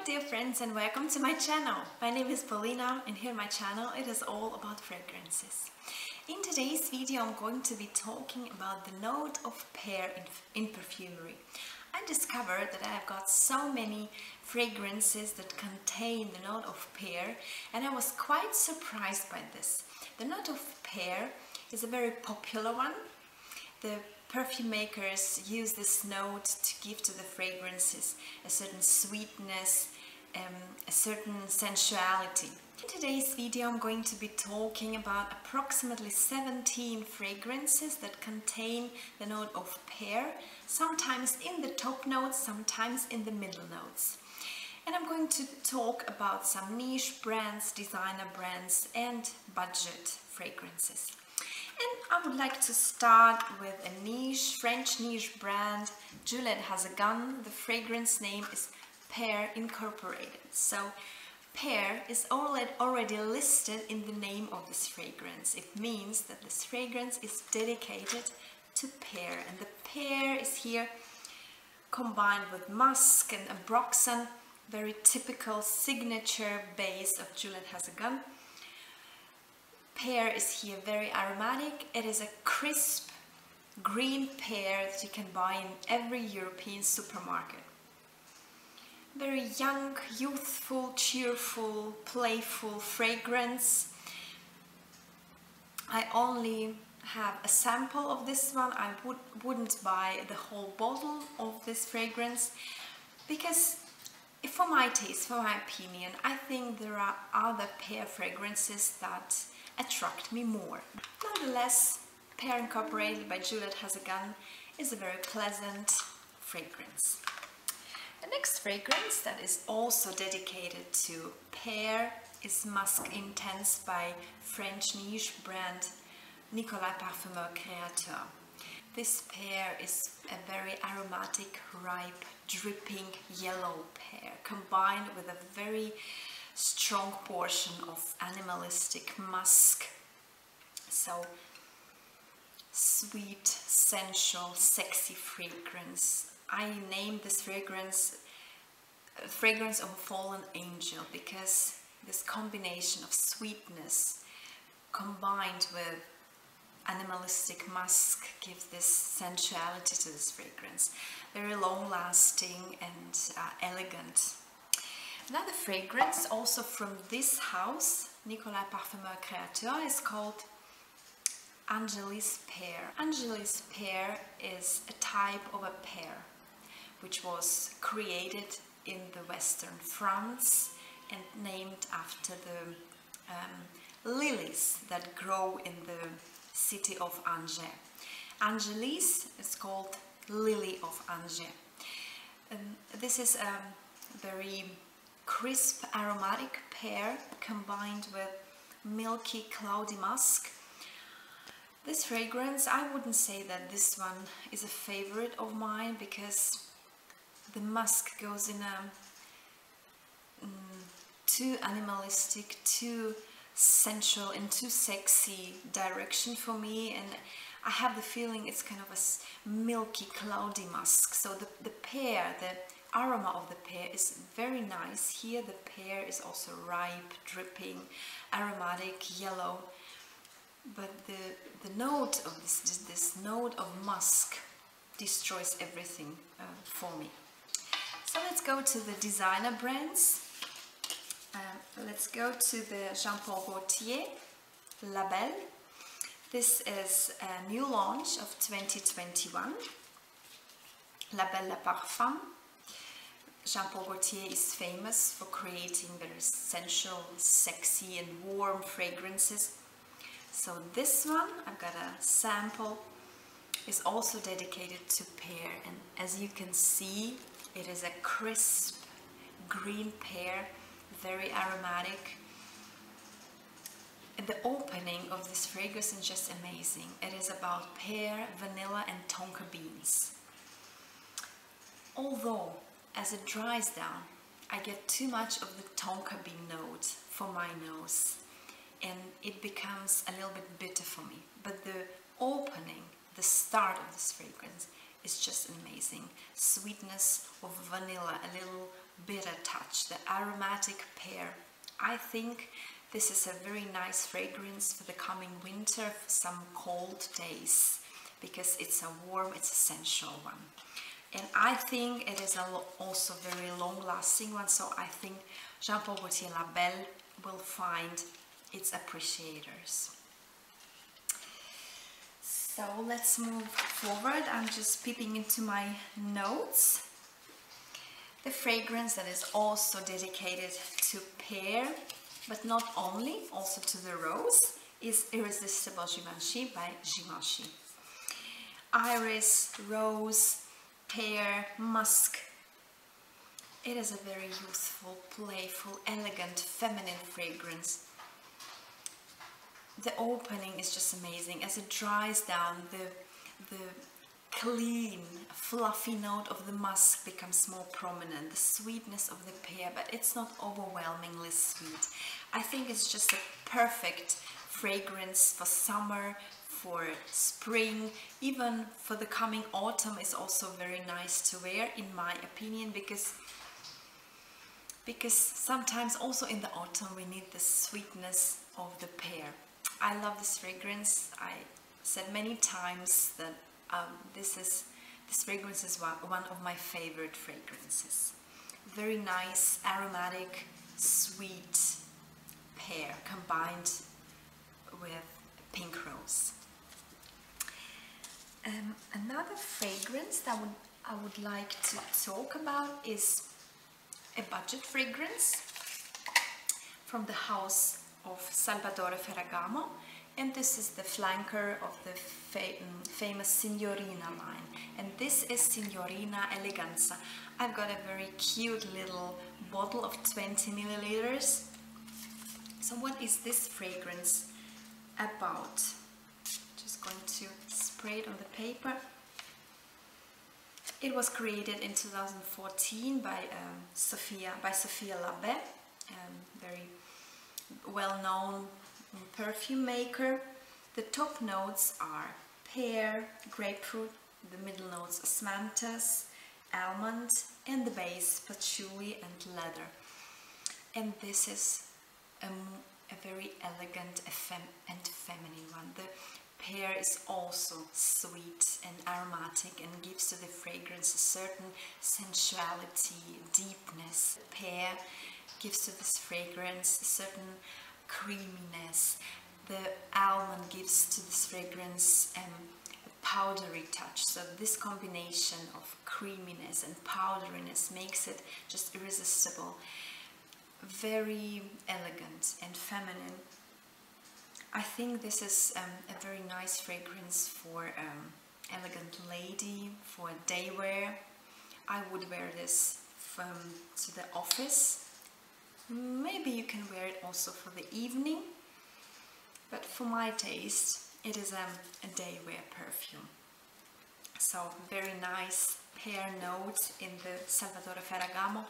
Hi dear friends and welcome to my channel. My name is Paulina and here on my channel it is all about fragrances. In today's video I'm going to be talking about the note of pear in perfumery. I discovered that I have got so many fragrances that contain the note of pear and I was quite surprised by this. The note of pear is a very popular one. The perfume makers use this note to give to the fragrances a certain sweetness, a certain sensuality. In today's video I'm going to be talking about approximately 17 fragrances that contain the note of pear, sometimes in the top notes, sometimes in the middle notes. And I'm going to talk about some niche brands, designer brands and budget fragrances. And I would like to start with a French niche brand, Juliette has a gun. The fragrance name is Pear Incorporated. So pear is already listed in the name of this fragrance. It means that this fragrance is dedicated to pear, and the pear is here combined with musk and ambroxan, very typical signature base of Juliette has a gun. Pear is here very aromatic. It is a crisp green pear that you can buy in every European supermarket. Very young, youthful, cheerful, playful fragrance. I only have a sample of this one. I wouldn't buy the whole bottle of this fragrance because for my taste, for my opinion, I think there are other pear fragrances that attract me more. Nonetheless, Pear Incorporated by Juliette has a gun is a very pleasant fragrance. The next fragrance that is also dedicated to pear is Musc Intense by French niche brand Nicolai Parfumeur Createur. This pear is a very aromatic, ripe, dripping yellow pear combined with a very strong portion of animalistic musk. So sweet, sensual, sexy fragrance. I named this fragrance Fragrance of a Fallen Angel because this combination of sweetness combined with animalistic musk gives this sensuality to this fragrance. Very long lasting and elegant. Another fragrance also from this house, Nicolai Parfumeur Createur, is called Angelys Pear. Angelys Pear is a type of a pear which was created in the western France and named after the lilies that grow in the city of Angers. Angelys is called Lily of Angers. This is a very crisp aromatic pear combined with milky cloudy musk. This fragrance, I wouldn't say that this one is a favorite of mine because the musk goes in a too animalistic, too sensual and too sexy direction for me, and I have the feeling it's kind of a milky cloudy musk. So the pear, the aroma of the pear is very nice. Here the pear is also ripe, dripping, aromatic, yellow, but the note of this note of musk destroys everything for me. So let's go to the designer brands. Let's go to the Jean-Paul Gaultier, La Belle. This is a new launch of 2021. La Belle La Parfum. Jean-Paul Gaultier is famous for creating very sensual, sexy and warm fragrances. So this one, I've got a sample, is also dedicated to pear, and as you can see, it is a crisp green pear, very aromatic. And the opening of this fragrance is just amazing. It is about pear, vanilla and tonka beans. Although as it dries down, I get too much of the tonka bean note for my nose and it becomes a little bit bitter for me. But the opening, the start of this fragrance is just amazing. Sweetness of vanilla, a little bitter touch, the aromatic pear. I think this is a very nice fragrance for the coming winter, for some cold days, because it's a warm, it's a sensual one. And I think it is also very long-lasting one, so I think Jean Paul Gaultier La Belle will find its appreciators. So let's move forward. I'm just peeping into my notes. The fragrance that is also dedicated to pear, but not only, also to the rose, is Irresistible Givenchy by Givenchy. Iris, rose, pear, musk. It is a very youthful, playful, elegant, feminine fragrance. The opening is just amazing. As it dries down, the clean, fluffy note of the musk becomes more prominent. The sweetness of the pear, but it's not overwhelmingly sweet. I think it's just a perfect fragrance for summer, for spring, even for the coming autumn is also very nice to wear, in my opinion, because sometimes also in the autumn we need the sweetness of the pear. I love this fragrance. I said many times that this fragrance is one of my favorite fragrances. Very nice, aromatic, sweet pear combined with pink rose. Another fragrance that I would like to talk about is a budget fragrance from the house of Salvatore Ferragamo, and this is the flanker of the famous Signorina line, and this is Signorina Eleganza. I've got a very cute little bottle of 20 milliliters. So what is this fragrance about? Just going to spray it on the paper. It was created in 2014 by Sophia Labelle, very well-known perfume maker. The top notes are pear, grapefruit, the middle notes osmanthus, almond, and the base patchouli and leather. And this is a very elegant and feminine one. The pear is also sweet and aromatic and gives to the fragrance a certain sensuality, deepness. The pear gives to this fragrance a certain creaminess. The almond gives to this fragrance a powdery touch. So this combination of creaminess and powderiness makes it just irresistible. Very elegant and feminine. I think this is a very nice fragrance for elegant lady, for day wear. I would wear this to the office. Maybe you can wear it also for the evening, but for my taste it is a day wear perfume. So very nice pear notes in the Salvatore Ferragamo.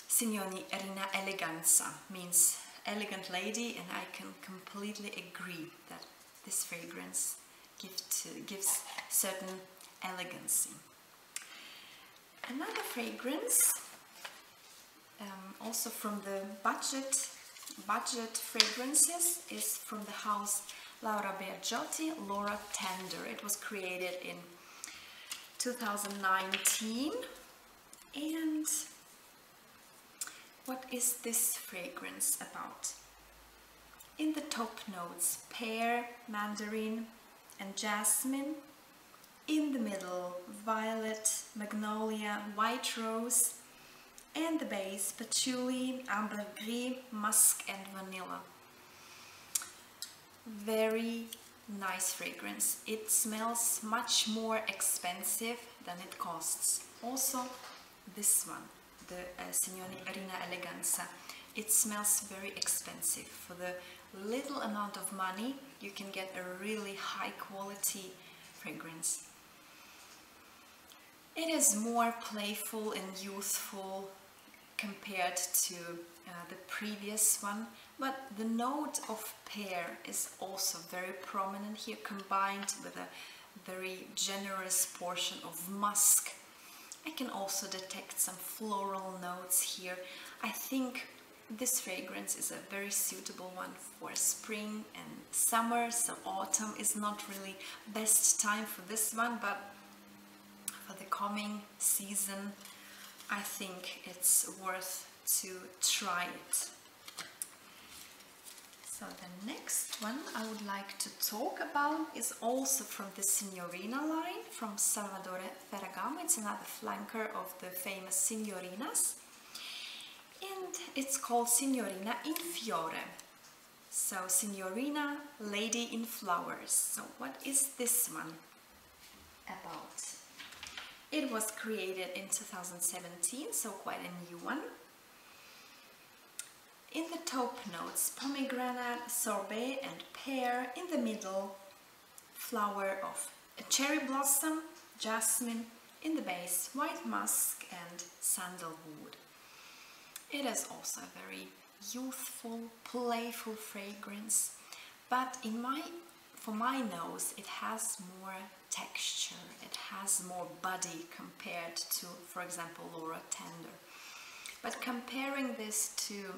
Signorina Eleganza means elegant lady, and I can completely agree that this fragrance gives certain elegancy. Another fragrance, also from the budget fragrances, is from the house Laura Biagotti, Laura Tender. It was created in 2019, and what is this fragrance about? In the top notes, pear, mandarin and jasmine. In the middle, violet, magnolia, white rose, and the base, patchouli, ambergris, musk and vanilla. Very nice fragrance. It smells much more expensive than it costs. Also this one, the Signorina Eleganza, it smells very expensive. For the little amount of money you can get a really high quality fragrance. It is more playful and youthful compared to the previous one, but the note of pear is also very prominent here, combined with a very generous portion of musk. I can also detect some floral notes here. I think this fragrance is a very suitable one for spring and summer, so autumn is not really best time for this one, but for the coming season I think it's worth to try it. So the next one I would like to talk about is also from the Signorina line from Salvatore Ferragamo. It's another flanker of the famous Signorinas, and it's called Signorina in Fiore. So Signorina, Lady in Flowers. So what is this one about? It was created in 2017, so quite a new one. In the top notes, pomegranate, sorbet and pear. In the middle, flower of a cherry blossom, jasmine. In the base, white musk and sandalwood. It is also a very youthful, playful fragrance, but for my nose it has more texture, it has more body compared to, for example, Laura Tender. But comparing this to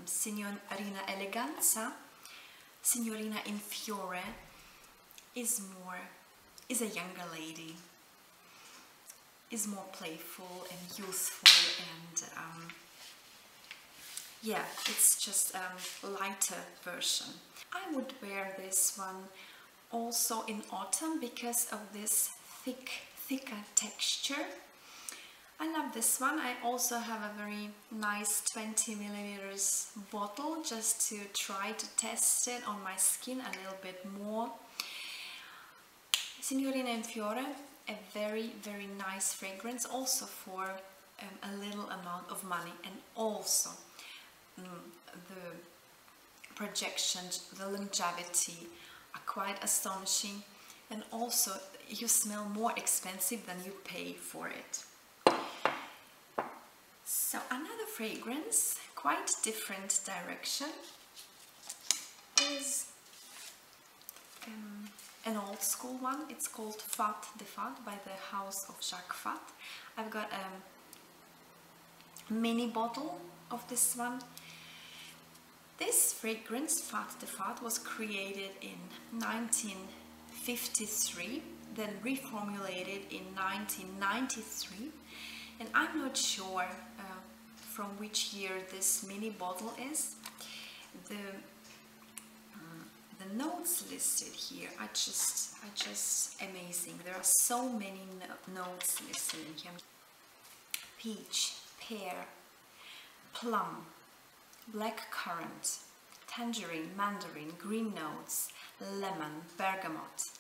Signorina Eleganza, Signorina in Fiore is a younger lady, is more playful and youthful, and yeah, it's just a lighter version. I would wear this one also in autumn because of this thicker texture. I love this one. I also have a very nice 20 milliliters bottle just to try to test it on my skin a little bit more. Signorina in Fiore, a very nice fragrance, also for a little amount of money, and also the projections, the longevity are quite astonishing, and also you smell more expensive than you pay for it. So another fragrance, quite different direction, is an old school one. It's called Fath by the house of Jacques Fath. I've got a mini bottle of this one. This fragrance, Fath, was created in 1953, then reformulated in 1993, and I'm not sure from which year this mini bottle is. The notes listed here are just amazing. There are so many notes listed in here. Peach, pear, plum, black currant, tangerine, mandarin, green notes, lemon, bergamot.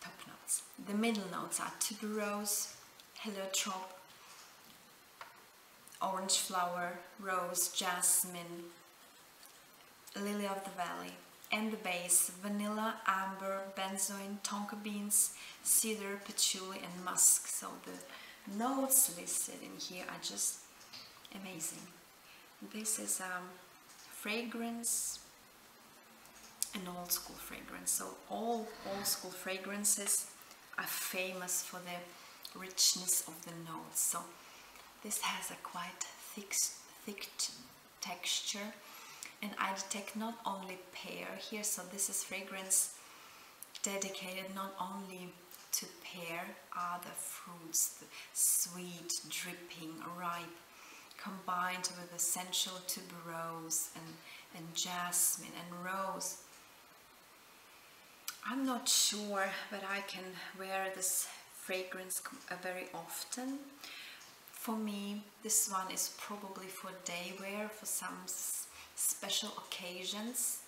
Top notes. The middle notes are tuberose, heliotrope, orange flower, rose, jasmine, lily of the valley. And the base, vanilla, amber, benzoin, tonka beans, cedar, patchouli and musk. So the notes listed in here are just amazing. This is fragrance, an old school fragrance. So all old school fragrances are famous for the richness of the notes. So this has a quite thick texture, and I detect not only pear here. So this is fragrance dedicated not only to pear, other fruits, the sweet, dripping, ripe, combined with essential tuberose and jasmine and rose. I'm not sure, but I can wear this fragrance very often. For me, this one is probably for day wear, for some special occasions.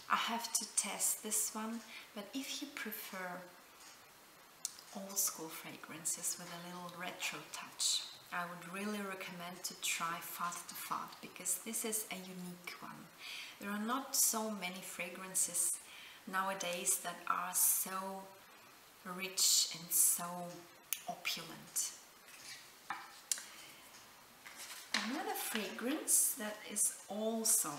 I have to test this one, but if you prefer old school fragrances with a little retro touch, I would really recommend to try Fath because this is a unique one. There are not so many fragrances nowadays that are so rich and so opulent. Another fragrance that is also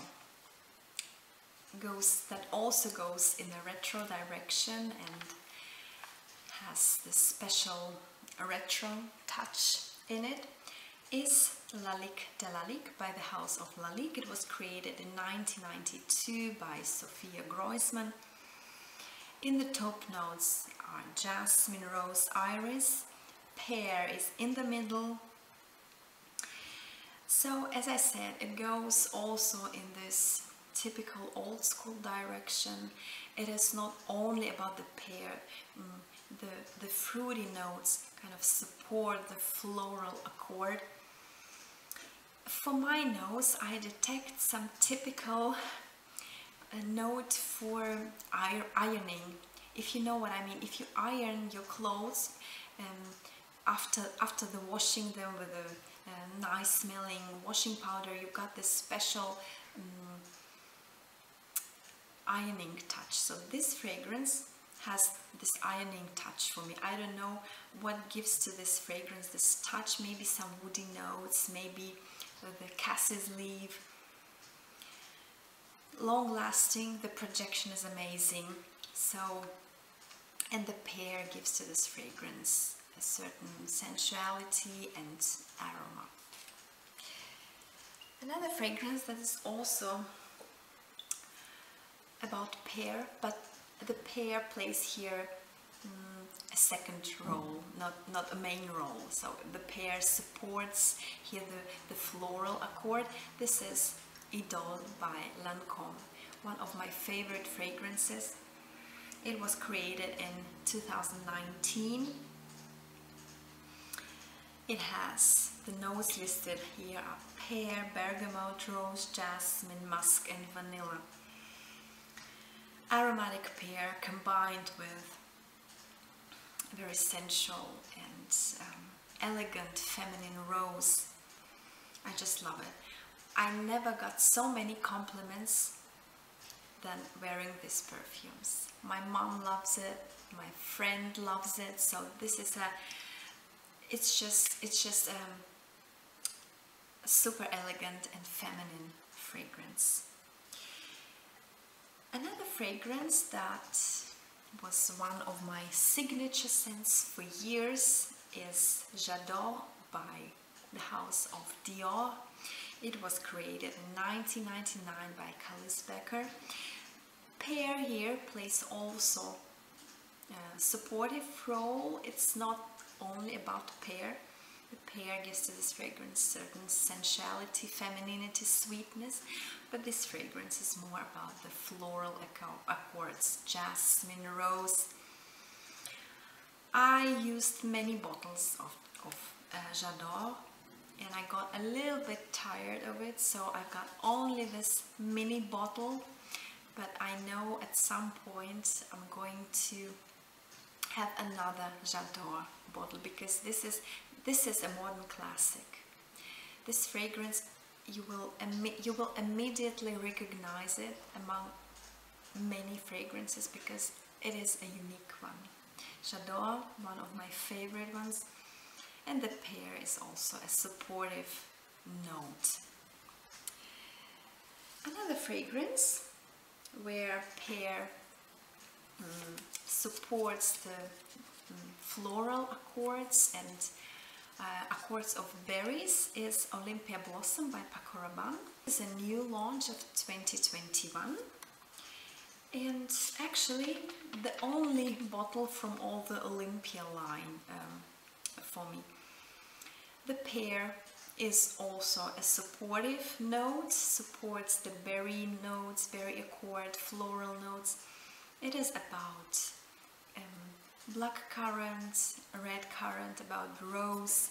also goes in a retro direction and has this special retro touch in it, is Lalique de Lalique by the House of Lalique. It was created in 1992 by Sophia Groisman. In the top notes are jasmine, rose, iris. Pear is in the middle. So as I said, it goes also in this typical old school direction. It is not only about the pear. The fruity notes kind of support the floral accord. For my nose, I detect some typical note for ironing. If you know what I mean, if you iron your clothes after the washing them with a nice smelling washing powder, you got this special ironing touch. So this fragrance has this ironing touch for me. I don't know what gives to this fragrance this touch. Maybe some woody notes, maybe the cassis leaf. Long lasting, the projection is amazing. So, and the pear gives to this fragrance a certain sensuality and aroma. Another fragrance that is also about pear, but the pear plays here a second role, not a main role. So the pear supports here the floral accord. This is Idôle by Lancôme, one of my favorite fragrances. It was created in 2019. It has the notes listed here are pear, bergamot, rose, jasmine, musk and vanilla. Aromatic pear combined with very sensual and elegant feminine rose. I just love it. I never got so many compliments than wearing these perfumes. My mom loves it, my friend loves it, so this is it's just a super elegant and feminine fragrance. Another fragrance that was one of my signature scents for years is J'adore by the House of DIOR. It was created in 1999 by Carlos Becker. Pear here plays also a supportive role. It's not only about pear. The pear gives to this fragrance certain sensuality, femininity, sweetness, but this fragrance is more about the floral accords, jasmine, rose. I used many bottles of J'adore, and I got a little bit tired of it, so I got only this mini bottle, but I know at some point I'm going to have another J'adore bottle, because this is a modern classic. This fragrance, you will immediately recognize it among many fragrances because it is a unique one. J'adore, one of my favorite ones, and the pear is also a supportive note. Another fragrance where pear supports the floral accords and accords of berries is Olympea Blossom by Paco Rabanne. It's a new launch of 2021, and actually the only bottle from all the Olympea line for me. The pear is also a supportive note, supports the berry notes, berry accord, floral notes. It is about black currant, red currant, about rose.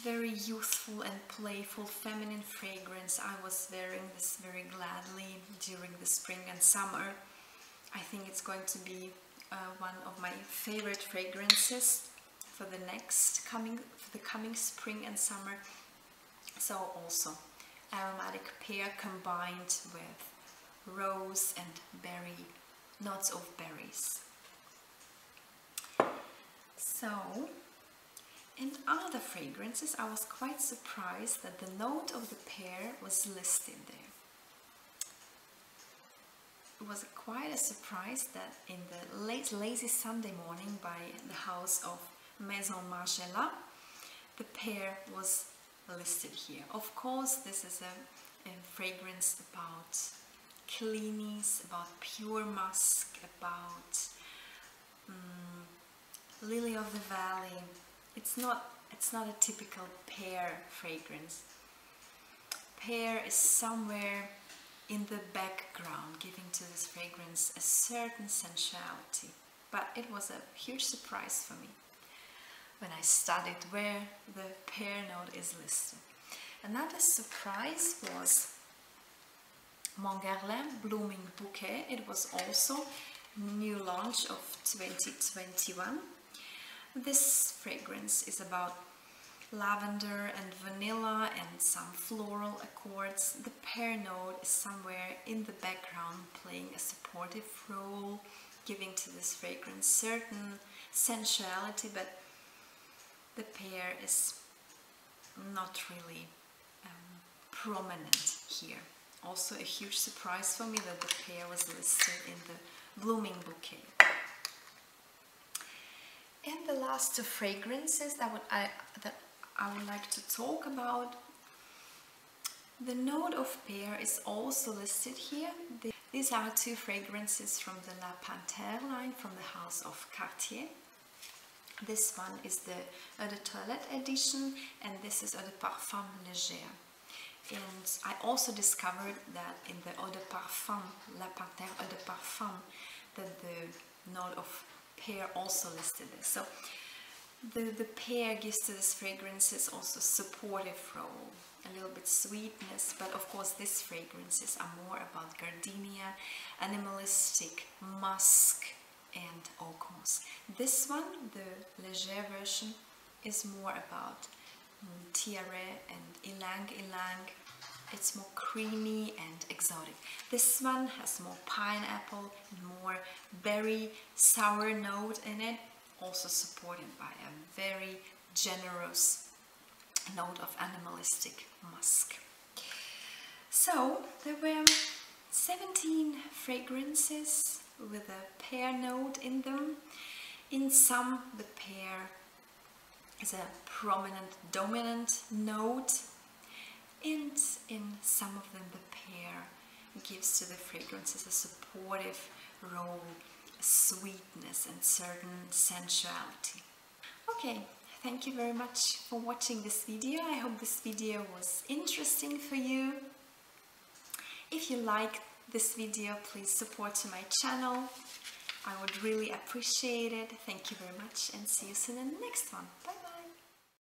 Very youthful and playful feminine fragrance. I was wearing this very gladly during the spring and summer. I think it's going to be one of my favorite fragrances for the coming spring and summer. So also aromatic pear combined with rose and berry, notes of berries. So In other fragrances, I was quite surprised that the note of the pear was listed there. It was quite a surprise that in the late lazy Sunday morning by the house of Maison Margiela, the pear was listed here. Of course, this is a fragrance about cleanness, about pure musk, about lily of the valley. It's not a typical pear fragrance. Pear is somewhere in the background, giving to this fragrance a certain sensuality. But it was a huge surprise for me when I studied where the pear note is listed. Another surprise was Mon Guerlain Blooming Bouquet. It was also new launch of 2021. This fragrance is about lavender and vanilla and some floral accords. The pear note is somewhere in the background, playing a supportive role, giving to this fragrance certain sensuality, but the pear is not really prominent here. Also a huge surprise for me that the pear was listed in the Blooming Bouquet. And the last two fragrances that I would like to talk about. The note of pear is also listed here. These are two fragrances from the La Panthère line from the house of Cartier. This one is the Eau de Toilette edition, and this is Eau de Parfum Légère. And I also discovered that in the Eau de Parfum, La Panthère Eau de Parfum, that the note of pear also listed this. So the pear gives to this fragrances also supportive role, a little bit sweetness, but of course these fragrances are more about gardenia, animalistic, musk and oak moss. This one, the légère version, is more about tiare and ylang ylang. It's more creamy and exotic. This one has more pineapple, more berry sour note in it, also supported by a very generous note of animalistic musk. So there were 17 fragrances with a pear note in them. In some, the pear is a prominent, dominant note, and in some of them the pear gives to the fragrances a supportive role, a sweetness and certain sensuality. Okay, thank you very much for watching this video. I hope this video was interesting for you. If you like this video, please support to my channel. I would really appreciate it. Thank you very much and see you soon in the next one. Bye bye.